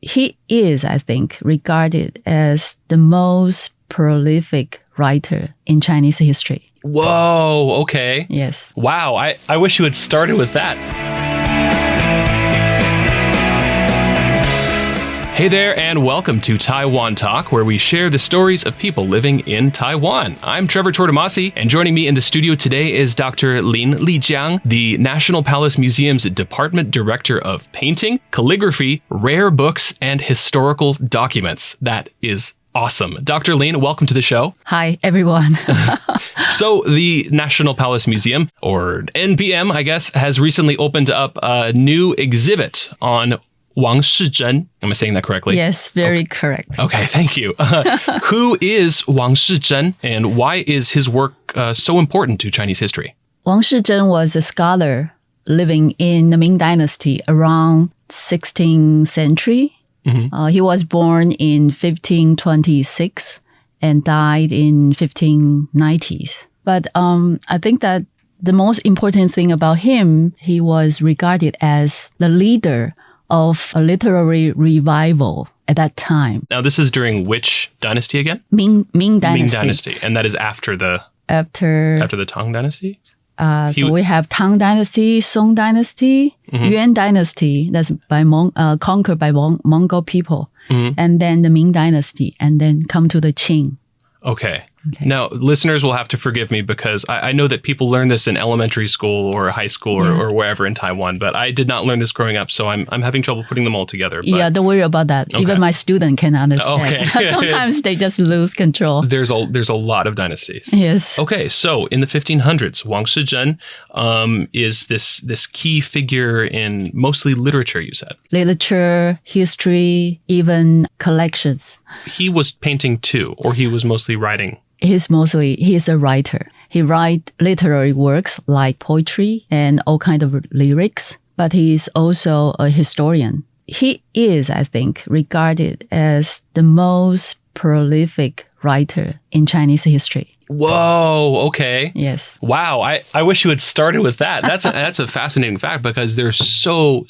He is, I think, regarded as the most prolific writer in Chinese history. Whoa, okay. Yes. Wow, I wish you had started with that. Hey there, and welcome to Taiwan Talk, where we share the stories of people living in Taiwan. I'm Trevor Tortomasi, and joining me in the studio today is Dr. Lin Li-Jiang, the National Palace Museum's Department Director of Painting, Calligraphy, Rare Books, and Historical Documents. That is awesome. Dr. Lin, welcome to the show. Hi, everyone. So the National Palace Museum, or NPM, I guess, has recently opened up a new exhibit on Wang Shi-Zhen. Am I saying that correctly? Yes, very correct. Okay, thank you. Who is Wang Shi-Zhen, and why is his work so important to Chinese history? Wang Shi-Zhen was a scholar living in the Ming Dynasty around 16th century. Mm-hmm. He was born in 1526 and died in 1590s. But I think that the most important thing about him, he was regarded as the leader of a literary revival at that time. Now, this is during which dynasty again? Ming Dynasty. Ming Dynasty. And that is after the Tang Dynasty? So we have Tang Dynasty, Song Dynasty, Yuan Dynasty, that's conquered by Mongol people, and then the Ming Dynasty, and then come to the Qing. Okay. Now, listeners will have to forgive me because I know that people learn this in elementary school or high school or wherever in Taiwan, but I did not learn this growing up, so I'm having trouble putting them all together. But yeah, don't worry about that. Okay. Even my student can understand. Okay. Sometimes they just lose control. There's a lot of dynasties. Yes. Okay, so in the 1500s, Wang Shi-Zhen is this key figure in mostly literature, you said. Literature, history, even collections. He was painting too, or he was mostly writing? He's a writer. He writes literary works like poetry and all kinds of lyrics, but he's also a historian. He is, I think, regarded as the most prolific writer in Chinese history. Whoa, okay. Yes. Wow, I wish you had started with that. That's a fascinating fact because there's so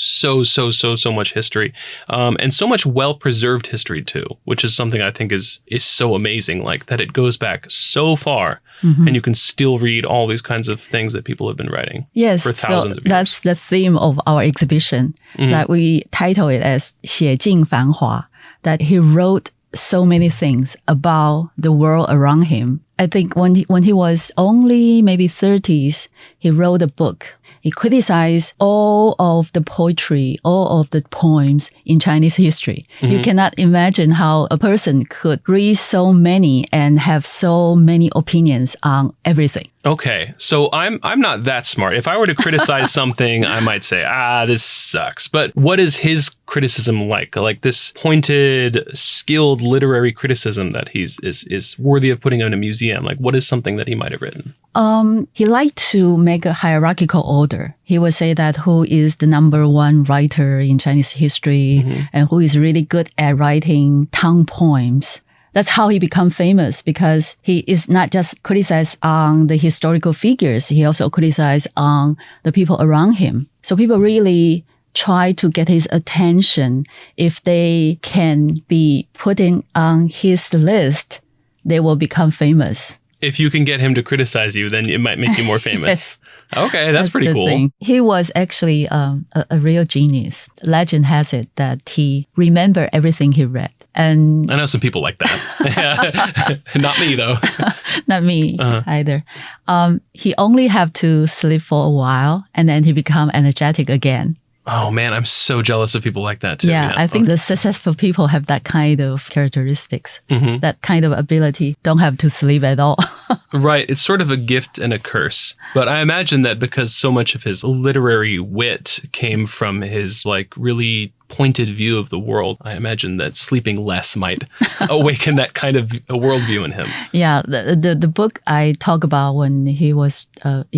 much history and so much well-preserved history too, which is something I think is so amazing, like that it goes back so far and you can still read all these kinds of things that people have been writing for thousands of years. That's the theme of our exhibition that we title it as 写尽繁华, that he wrote so many things about the world around him. I think when he was only maybe 30s, he wrote a book. He criticized all of the poetry, all of the poems in Chinese history. You cannot imagine how a person could read so many and have so many opinions on everything. Okay, so I'm not that smart. If I were to criticize something, I might say, this sucks. But what is his criticism like? Like this pointed, skilled literary criticism that is worthy of putting in a museum? Like what is something that he might have written? He liked to make a hierarchical order. He would say that who is the number one writer in Chinese history and who is really good at writing Tang poems. That's how he became famous, because he is not just criticized on the historical figures, he also criticized on the people around him. So people really try to get his attention. If they can be putting on his list, they will become famous. If you can get him to criticize you, then it might make you more famous. Yes. Okay, that's pretty cool. Thing. He was actually a real genius. Legend has it that he remembered everything he read. And I know some people like that. Not me, though. Not me either. He only have to sleep for a while, and then he become energetic again. Oh, man, I'm so jealous of people like that, too. Yeah, I think the successful people have that kind of characteristics, that kind of ability, don't have to sleep at all. Right. It's sort of a gift and a curse. But I imagine that because so much of his literary wit came from his really pointed view of the world, I imagine that sleeping less might awaken that kind of a worldview in him. Yeah, the book I talk about when he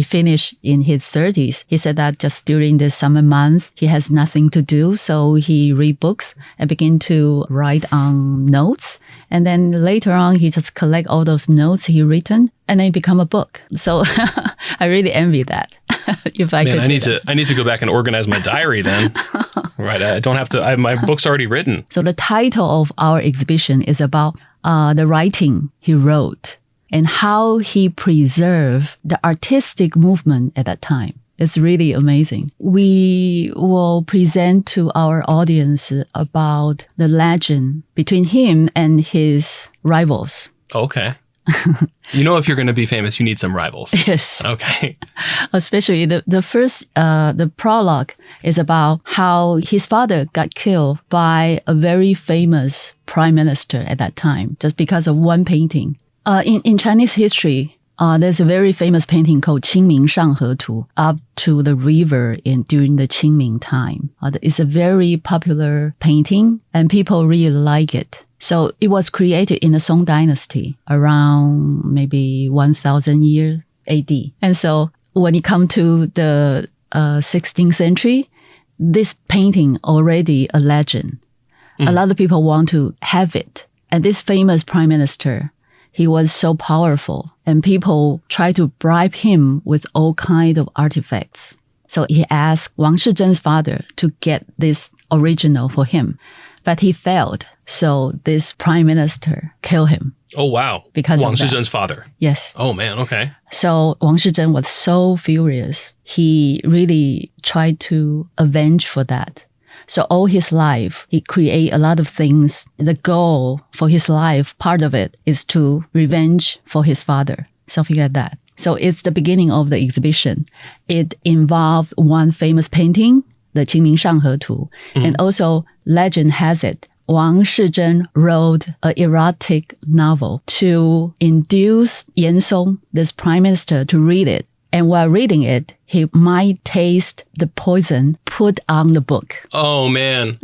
finished in his 30s, he said that just during the summer months, he has nothing to do. So he read books and begin to write on notes. And then later on, he just collect all those notes he written and then it become a book. So I really envy that. if I Man, could. I need to go back and organize my diary then. Right. I don't have to, my book's already written. So the title of our exhibition is about the writing he wrote and how he preserved the artistic movement at that time. It's really amazing. We will present to our audience about the legend between him and his rivals. Okay. If you're going to be famous, you need some rivals. Yes. Okay. Especially the first, the prologue is about how his father got killed by a very famous prime minister at that time, just because of one painting. In Chinese history, there's a very famous painting called 清明上河图 up to the river during the Qingming time. It's a very popular painting and people really like it. So it was created in the Song Dynasty around maybe 1000 years AD. And so when it comes to the 16th century, this painting already a legend. A lot of people want to have it. And this famous prime minister, he was so powerful and people try to bribe him with all kinds of artifacts. So he asked Wang Shi-Zhen's father to get this original for him, but he failed. So this prime minister killed him. Oh, wow. Because Wang of that. Shi-Zhen's father. Yes. Oh, man. Okay. So Wang Shi-Zhen was so furious. He really tried to avenge for that. So all his life, he create a lot of things. The goal for his life, part of it is to revenge for his father, something like that. So it's the beginning of the exhibition. It involved one famous painting, the 清明上河图, and also legend has it, Wang Shi-Zhen wrote an erotic novel to induce Yan Song, this prime minister, to read it. And while reading it, he might taste the poison put on the book. Oh, man.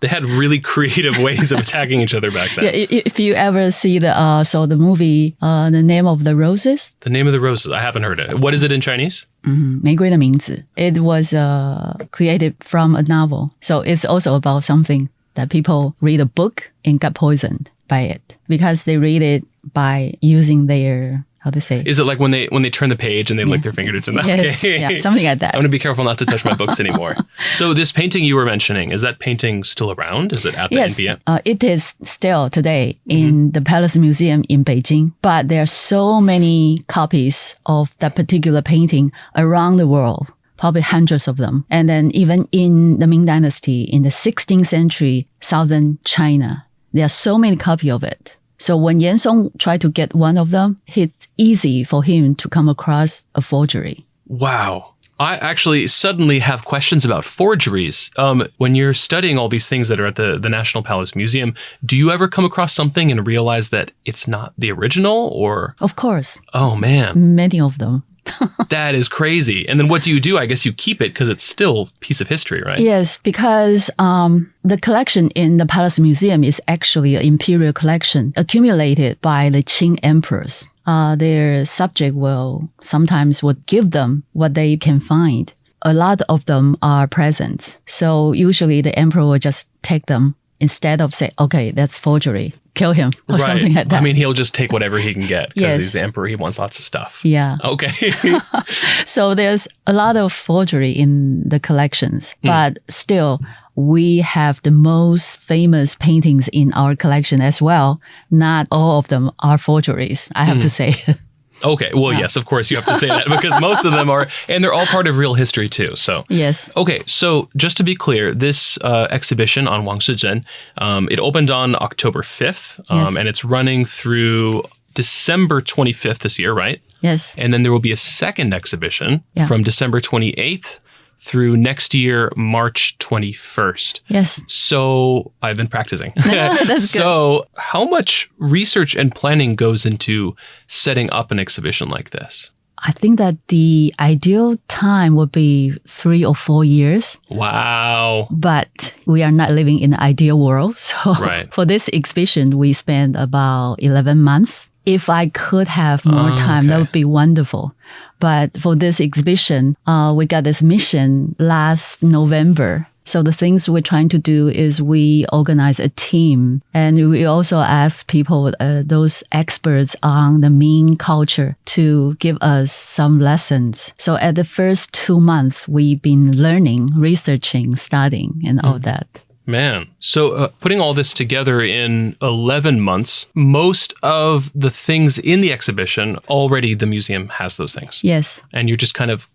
They had really creative ways of attacking each other back then. Yeah, if you ever see the movie, The Name of the Roses. The Name of the Roses. I haven't heard it. What is it in Chinese? 玫瑰的名字. It was created from a novel. So it's also about something that people read a book and got poisoned by it because they read it by using their... How to say? Is it like when they turn the page and they lick their fingertips in that? Yes, Okay. yeah, something like that. I'm going to be careful not to touch my books anymore. So this painting you were mentioning, is that painting still around? Is it at the NPM? It is still today in the Palace Museum in Beijing. But there are so many copies of that particular painting around the world. Probably hundreds of them. And then even in the Ming Dynasty, in the 16th century, southern China, there are so many copies of it. So when Yan Song tried to get one of them, it's easy for him to come across a forgery. Wow. I actually suddenly have questions about forgeries. When you're studying all these things that are at the National Palace Museum, do you ever come across something and realize that it's not the original or? Of course. Oh, man. Many of them. That is crazy. And then what do? I guess you keep it because it's still a piece of history, right? Yes, because the collection in the Palace Museum is actually an imperial collection accumulated by the Qing emperors. Their subject sometimes would give them what they can find. A lot of them are present. So usually the emperor will just take them instead of say, okay, that's forgery. Kill him or something like that. I mean, he'll just take whatever he can get because Yes. he's the emperor. He wants lots of stuff. Yeah. Okay. So there's a lot of forgery in the collections, but still we have the most famous paintings in our collection as well. Not all of them are forgeries, I have to say. Okay. Well, yes, of course you have to say that because most of them are, and they're all part of real history too. So Yes. Okay, so just to be clear, this exhibition on Wang Shi-Zhen, it opened on October 5th, Yes. and it's running through December 25th this year, right? Yes. And then there will be a second exhibition Yeah. from December 28th through next year, March 21st. Yes. So I've been practicing. That's good. So how much research and planning goes into setting up an exhibition like this? I think that the ideal time would be 3 or 4 years. Wow. But we are not living in the ideal world. So Right. for this exhibition, we spent about 11 months. If I could have more time, that okay. would be wonderful. But for this exhibition, we got this mission last November. So the things we're trying to do is we organize a team, and we also ask people, those experts on the Ming culture, to give us some lessons. So at the first 2 months, we've been learning, researching, studying, and all that. Man. So putting all this together in 11 months, most of the things in the exhibition, already the museum has those things. Yes. And you're just kind of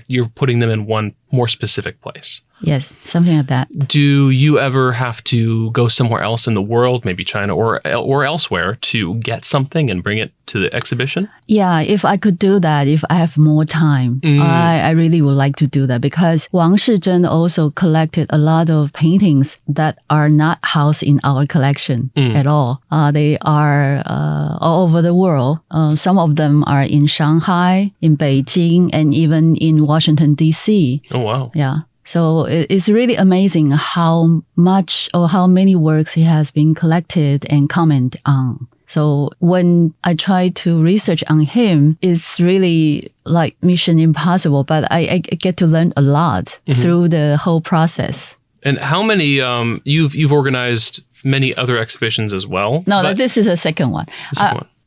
you're putting them in one more specific place. Yes, something like that. Do you ever have to go somewhere else in the world, maybe China or elsewhere, to get something and bring it to the exhibition? Yeah, if I could do that, if I have more time, I really would like to do that, because Wang Shi-Zhen also collected a lot of paintings that are not housed in our collection at all. They are all over the world. Some of them are in Shanghai, in Beijing, and even in Washington, D.C. Oh, wow. Yeah. So it's really amazing how much or how many works he has been collected and commented on. So when I try to research on him, it's really like mission impossible, but I get to learn a lot through the whole process. And how many, you've organized many other exhibitions as well? No, this is the second one.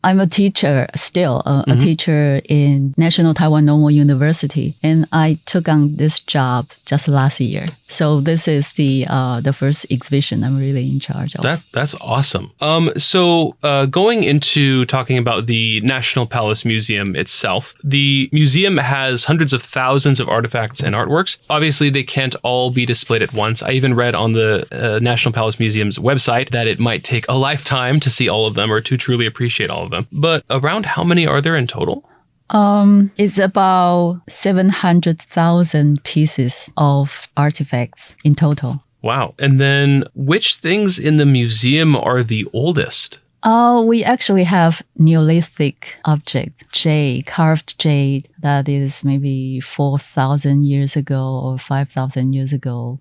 I'm a teacher still, a teacher in National Taiwan Normal University, and I took on this job just last year. So this is the first exhibition I'm really in charge of. That's awesome. So going into talking about the National Palace Museum itself, the museum has hundreds of thousands of artifacts and artworks. Obviously, they can't all be displayed at once. I even read on the National Palace Museum's website that it might take a lifetime to see all of them or to truly appreciate all of them. But around how many are there in total? It's about 700,000 pieces of artifacts in total. Wow. And then which things in the museum are the oldest? We actually have Neolithic object, jade, carved jade, that is maybe 4,000 years ago or 5,000 years ago,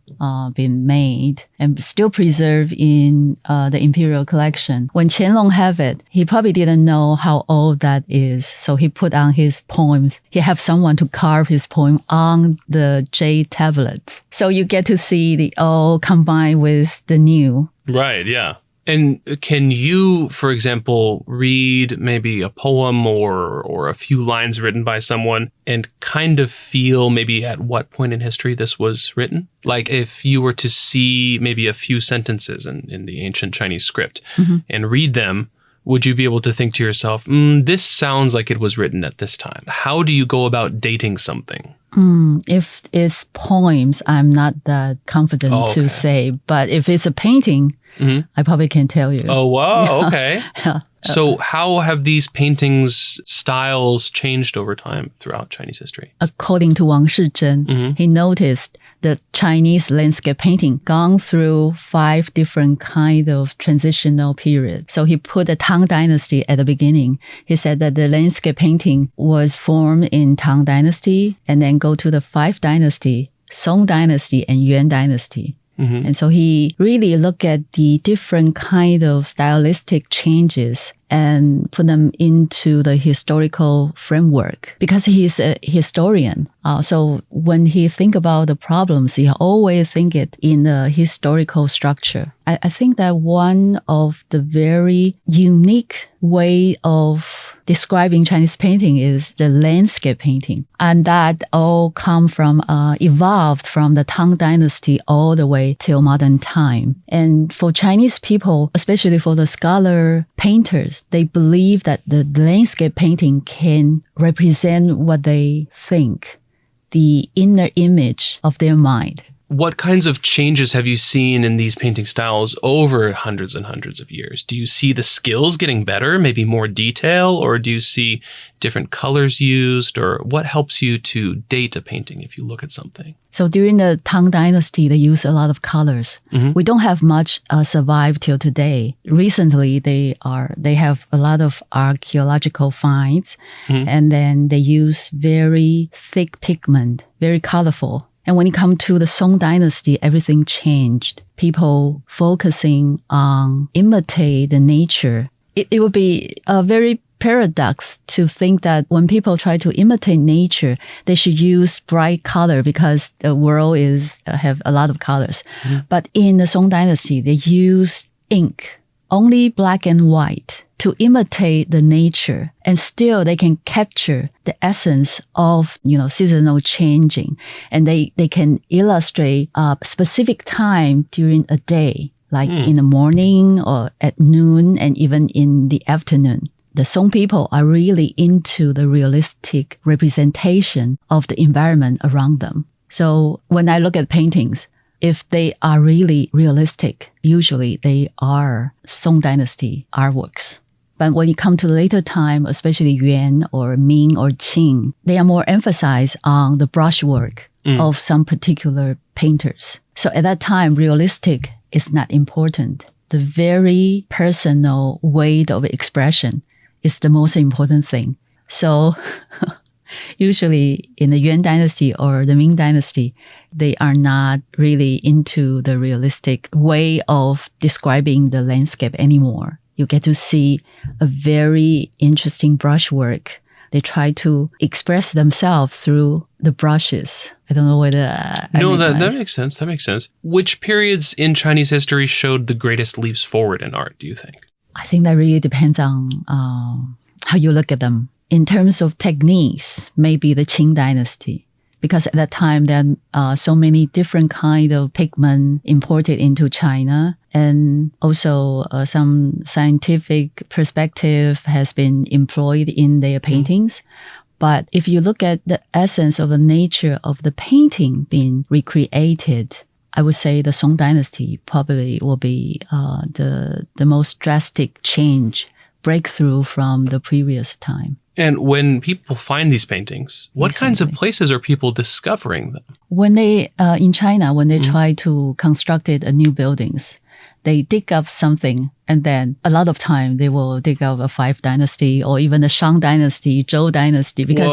been made and still preserved in the imperial collection. When Qianlong have it, he probably didn't know how old that is, so he put on his poems. He have someone to carve his poem on the jade tablet. So you get to see the old combined with the new. Right, yeah. And can you, for example, read maybe a poem or a few lines written by someone and kind of feel maybe at what point in history this was written? Like if you were to see maybe a few sentences in the ancient Chinese script and read them, would you be able to think to yourself, this sounds like it was written at this time? How do you go about dating something? If it's poems, I'm not that confident to say. But if it's a painting, I probably can tell you. Oh, wow. Okay. Yeah. So how have these paintings' styles changed over time throughout Chinese history? According to Wang Shi-Zhen, he noticed the Chinese landscape painting gone through 5 different kind of transitional periods. So he put the Tang Dynasty at the beginning. He said that the landscape painting was formed in Tang Dynasty and then go to the 5th Dynasty, Song Dynasty, and Yuan Dynasty. And so he really looked at the different kind of stylistic changes and put them into the historical framework because he's a historian. So when he think about the problems, he always think it in a historical structure. I think that one of the very unique way of describing Chinese painting is the landscape painting. And that all come from, evolved from the Tang Dynasty all the way till modern time. And for Chinese people, especially for the scholar painters, they believe that the landscape painting can represent what they think, the inner image of their mind. What kinds of changes have you seen in these painting styles over hundreds and hundreds of years? Do you see the skills getting better, maybe more detail, or do you see different colors used, or what helps you to date a painting if you look at something? So during the Tang Dynasty, they use a lot of colors. We don't have much survived till today. Recently, they have a lot of archaeological finds, and then they use very thick pigment, very colorful. And when it comes to the Song Dynasty, everything changed. People focusing on imitate the nature. It would be a very paradox to think that when people try to imitate nature, they should use bright color because the world have a lot of colors. But in the Song Dynasty, they use ink, only black and white, to imitate the nature, and still they can capture the essence of, seasonal changing, and they can illustrate a specific time during a day, like in the morning or at noon and even in the afternoon. The Song people are really into the realistic representation of the environment around them. So when I look at paintings, if they are really realistic, usually they are Song Dynasty artworks. But when you come to later time, especially Yuan or Ming or Qing, they are more emphasized on the brushwork of some particular painters. So at that time, realistic is not important. The very personal way of expression is the most important thing. So usually in the Yuan dynasty or the Ming dynasty, they are not really into the realistic way of describing the landscape anymore. You get to see a very interesting brushwork. They try to express themselves through the brushes. I don't know whether that makes sense. That makes sense. Which periods in Chinese history showed the greatest leaps forward in art, do you think? I think that really depends on how you look at them. In terms of techniques, maybe the Qing dynasty. Because at that time, there are so many different kind of pigment imported into China. And also some scientific perspective has been employed in their paintings. But if you look at the essence of the nature of the painting being recreated, I would say the Song Dynasty probably will be the most drastic change, breakthrough from the previous time. And when people find these paintings, what kinds of places are people discovering them? When they, in China, when they try to construct new buildings, they dig up something, and then a lot of time they will dig up a 5 dynasty or even the Shang dynasty, Zhou dynasty. Because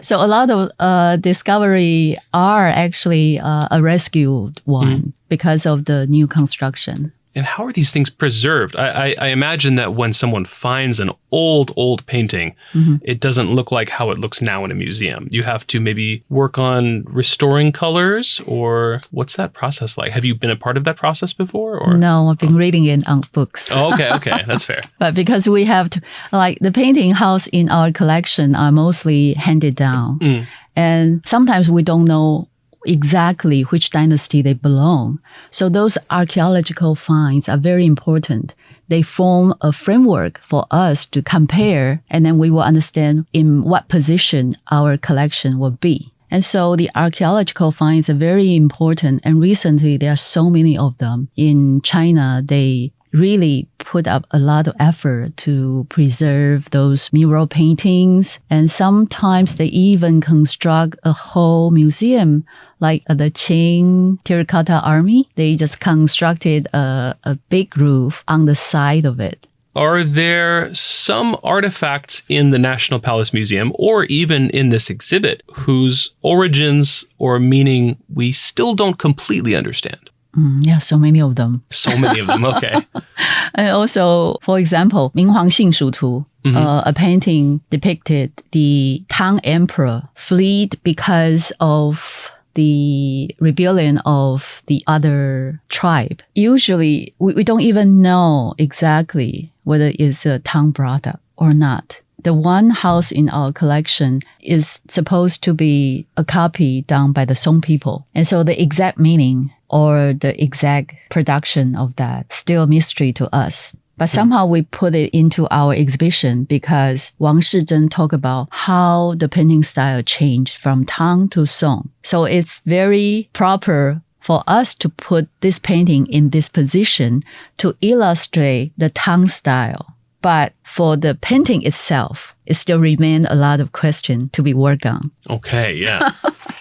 so a lot of discovery are actually a rescued one because of the new construction. And how are these things preserved? I imagine that when someone finds an old painting, it doesn't look like how it looks now in a museum. You have to maybe work on restoring colors, or what's that process like? Have you been a part of that process before? Or? No, I've been reading it on books. Oh, okay, that's fair. But because we have to, like the painting house in our collection are mostly handed down. And sometimes we don't know exactly which dynasty they belong. So those archaeological finds are very important. They form a framework for us to compare, and then we will understand in what position our collection will be. And so the archaeological finds are very important. And recently, there are so many of them. In China, they really put up a lot of effort to preserve those mural paintings. And sometimes they even construct a whole museum, like the Qing Terracotta Army. They just constructed a big roof on the side of it. Are there some artifacts in the National Palace Museum, or even in this exhibit, whose origins or meaning we still don't completely understand? Yeah, so many of them. So many of them, okay. And also, for example, 明皇幸蜀图, a painting depicted the Tang Emperor fled because of the rebellion of the other tribe. Usually, we don't even know exactly whether it's a Tang product or not. The one house in our collection is supposed to be a copy done by the Song people. And so the exact meaning or the exact production of that still a mystery to us. But somehow we put it into our exhibition because Wang Shi-Zhen talked about how the painting style changed from Tang to Song. So it's very proper for us to put this painting in this position to illustrate the Tang style. But for the painting itself, it still remains a lot of questions to be worked on. Okay, yeah.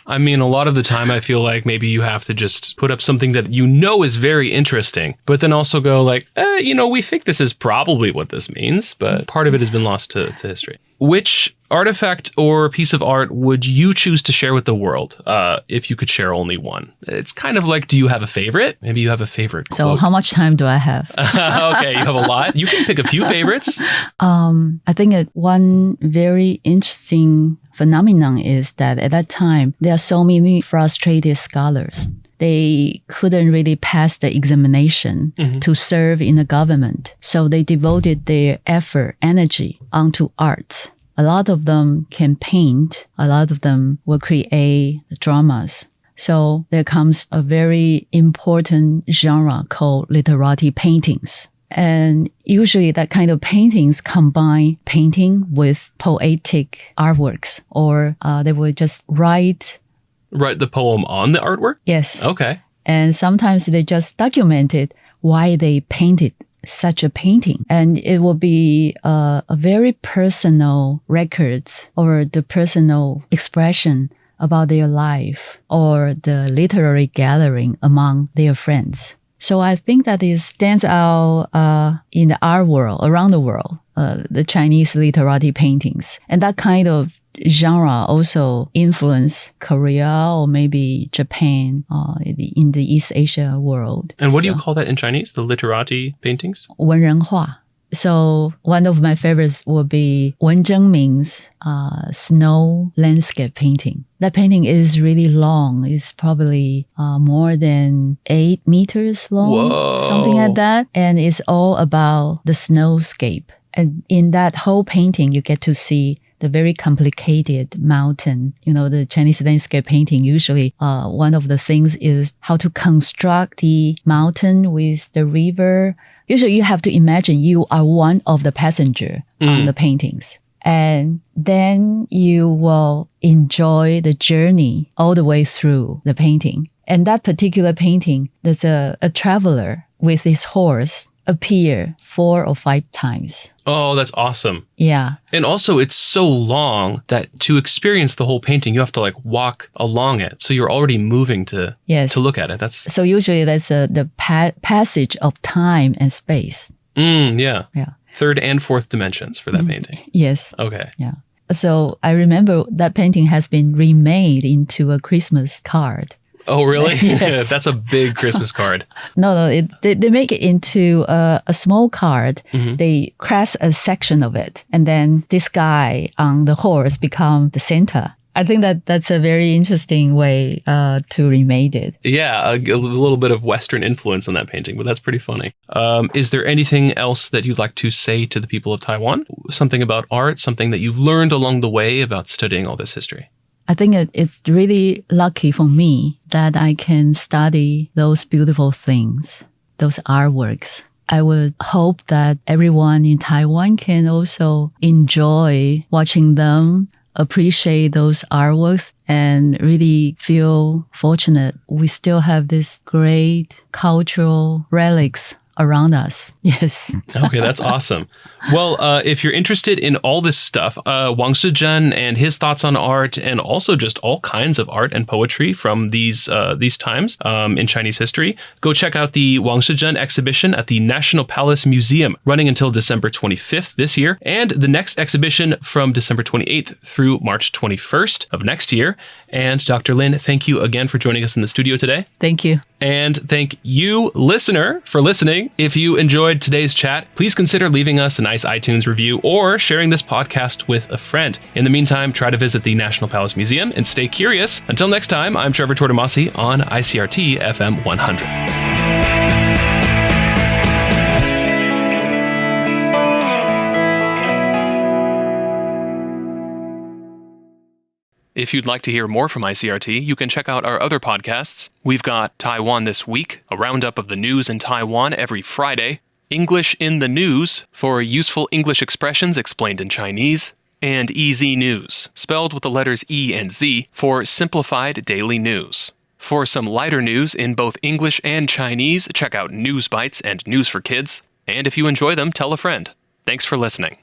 I mean, a lot of the time I feel like maybe you have to just put up something that you know is very interesting, but then also go like, we think this is probably what this means, but part of it has been lost to history. Which artifact or piece of art would you choose to share with the world if you could share only one? It's kind of like, do you have a favorite? Maybe you have a favorite quote. So how much time do I have? Okay, you have a lot. You can pick a few favorites. I think one very interesting phenomenon is that at that time, there are so many frustrated scholars. They couldn't really pass the examination to serve in the government. So they devoted their effort, energy onto art. A lot of them can paint. A lot of them will create dramas. So there comes a very important genre called literati paintings. And usually that kind of paintings combine painting with poetic artworks, or they will just write the poem on the artwork? Yes. Okay. And sometimes they just documented why they painted such a painting. And it will be a very personal records or the personal expression about their life or the literary gathering among their friends. So I think that it stands out in the art world, around the world, the Chinese literati paintings. And that kind of genre also influenced Korea or maybe Japan in the East Asia world. And what do you call that in Chinese? The literati paintings? 文人画. So one of my favorites would be Wen Zhengming's snow landscape painting. That painting is really long. It's probably more than 8 meters long, Whoa. Something like that. And it's all about the snowscape. And in that whole painting, you get to see the very complicated mountain. You know, the Chinese landscape painting, usually one of the things is how to construct the mountain with the river. Usually you have to imagine you are one of the passenger on the paintings. And then you will enjoy the journey all the way through the painting. And that particular painting, there's a traveler with his horse appear 4 or 5 times. Oh, that's awesome. Yeah. And also it's so long that to experience the whole painting, you have to like walk along it. So you're already moving to look at it. So usually that's the passage of time and space. Yeah. Yeah. 3rd and 4th dimensions for that painting. Yes. Okay. Yeah. So I remember that painting has been remade into a Christmas card. Oh, really? Yes. That's a big Christmas card. No, they make it into a small card. They craft a section of it. And then this guy on the horse become the Santa. I think that's a very interesting way to remake it. Yeah, a little bit of Western influence on that painting, but that's pretty funny. Is there anything else that you'd like to say to the people of Taiwan? Something about art, something that you've learned along the way about studying all this history? I think it's really lucky for me that I can study those beautiful things, those artworks. I would hope that everyone in Taiwan can also enjoy watching them, appreciate those artworks, and really feel fortunate we still have these great cultural relics around us. Yes. Okay, that's awesome. Well, if you're interested in all this stuff, Wang Shi-Zhen and his thoughts on art, and also just all kinds of art and poetry from these times in Chinese history, go check out the Wang Shi-Zhen exhibition at the National Palace Museum, running until December 25th this year, and the next exhibition from December 28th through March 21st of next year. And Dr. Lin, thank you again for joining us in the studio today. Thank you. And thank you, listener, for listening. If you enjoyed today's chat, please consider leaving us a nice iTunes review or sharing this podcast with a friend. In the meantime, try to visit the National Palace Museum and stay curious. Until next time, I'm Trevor Tortomasi on ICRT FM 100. If you'd like to hear more from ICRT, you can check out our other podcasts. We've got Taiwan This Week, a roundup of the news in Taiwan every Friday, English in the News for useful English expressions explained in Chinese, and EZ News, spelled with the letters E and Z, for simplified daily news. For some lighter news in both English and Chinese, check out News Bites and News for Kids. And if you enjoy them, tell a friend. Thanks for listening.